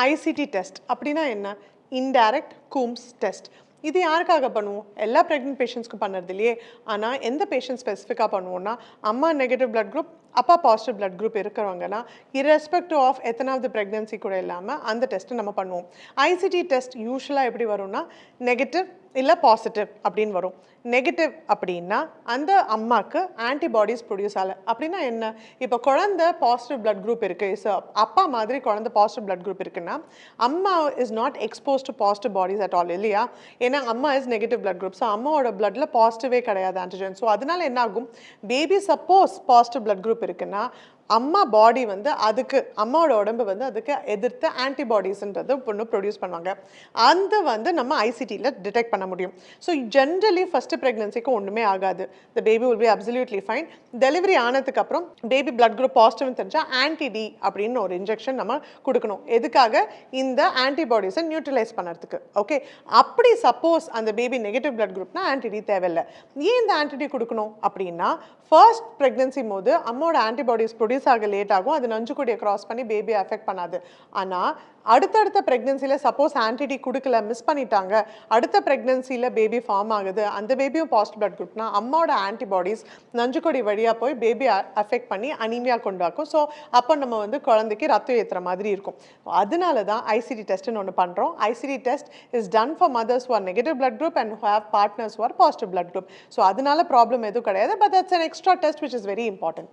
ICT test அப்படின்னா என்ன? Indirect Coombs test. இது யாருக்காக பண்ணுவோம்? எல்லா பிரெக்னென்ட் பேஷண்ட்ஸ்க்கும் பண்ணுறது இல்லையே. ஆனால் எந்த பேஷண்ட் ஸ்பெசிஃபிக்காக பண்ணுவோம்னா, அம்மா நெகட்டிவ் பிளட் குரூப், அப்பா பாசிட்டிவ் பிளட் குரூப் இருக்கிறவங்கன்னா இரஸ்பெக்டிவ் ஆஃப் எத்தனாவது ப்ரெக்னென்சி கூட இல்லாமல் அந்த டெஸ்ட்டை நம்ம பண்ணுவோம். ஐசிடி டெஸ்ட் யூஸ்வலாக எப்படி வரும்னா நெகட்டிவ் இல்லை பாசிட்டிவ் அப்படின்னு வரும். நெகட்டிவ் அப்படின்னா அந்த அம்மாவுக்கு ஆன்டிபாடிஸ் ப்ரொடியூஸ் ஆகலை. அப்படின்னா என்ன? இப்போ குழந்தை பாசிட்டிவ் பிளட் குரூப் இருக்குது, ஸோ அப்பா மாதிரி குழந்தை பாசிட்டிவ் பிளட் குரூப் இருக்குன்னா அம்மா is not expose to positive bodies at all இல்லையா? ஏன்னா அம்மா is negative blood group. So அம்மாவோட பிளட்ல பாசிட்டிவே கிடையாது ஆன்டிஜன். ஸோ அதனால என்ன ஆகும்? Baby suppose positive blood group இருக்குன்னா அம்மா பாடி வந்து அதுக்கு அம்மாவோட உடம்பு வந்து அதுக்கு எதிர்த்து ஆன்டிபாடிஸ்ன்றது ஒன்று ப்ரொடியூஸ் பண்ணுவாங்க. அந்த வந்து நம்ம ஐசிடியில் டிடெக்ட் பண்ண முடியும். ஸோ ஜென்ரலி ஃபஸ்ட்டு ப்ரெக்னென்சிக்கு ஒன்றுமே ஆகாது. The baby will be absolutely fine. Delivery ஆனதுக்கப்புறம் பேபி பிளட் குரூப் பாசிட்டிவ்னு தெரிஞ்சால் ஆன்டி-டி அப்படின்னு ஒரு இன்ஜெக்ஷன் நம்ம கொடுக்கணும். எதுக்காக? இந்த ஆன்டிபாடிஸை நியூட்ரலைஸ் பண்ணுறதுக்கு. ஓகே, அப்படி சப்போஸ் அந்த பேபி நெகட்டிவ் பிளட் குரூப்னா ஆன்டி-டி தேவையில்லை. ஏன் இந்த ஆன்டி-டி கொடுக்கணும் அப்படின்னா, ஃபர்ஸ்ட் ப்ரெக்னென்சி போது அம்மாவோட ஆன்டிபாடிஸ் ப்ரொடியூஸ் ஆக லேட் ஆகும். அது நஞ்சுக்கொடியை கிராஸ் பண்ணி பேபியை அஃபெக்ட் பண்ணாது. ஆனால் அடுத்தடுத்த ப்ரெக்னென்சியில் சப்போஸ் ஆன்டி-டி கொடுக்கல, மிஸ் பண்ணிட்டாங்க, அடுத்த ப்ரெக்னென்சியில் பேபி ஃபார்ம் ஆகுது, அந்த பேபியும் பாசிட்டிவ் பிளட் குரூப்னா அம்மாவோட ஆன்டிபாடிஸ் நஞ்சுக்கொடி வழியாக போய் பேபி அஃபெக்ட் பண்ணி அனீமியா கொண்டாக்கும். ஸோ அப்போ நம்ம வந்து குழந்தைக்கு ரத்தம் ஏற்றுற மாதிரி இருக்கும். அதனால தான் ஐசிடி டெஸ்ட்னு ஒன்று பண்ணுறோம். ICT test is done for mothers who are negative blood group and who have partners who are positive blood group. So அதனால ப்ராப்ளம் எதுவும் கிடையாது. But that's an extra test which is very important.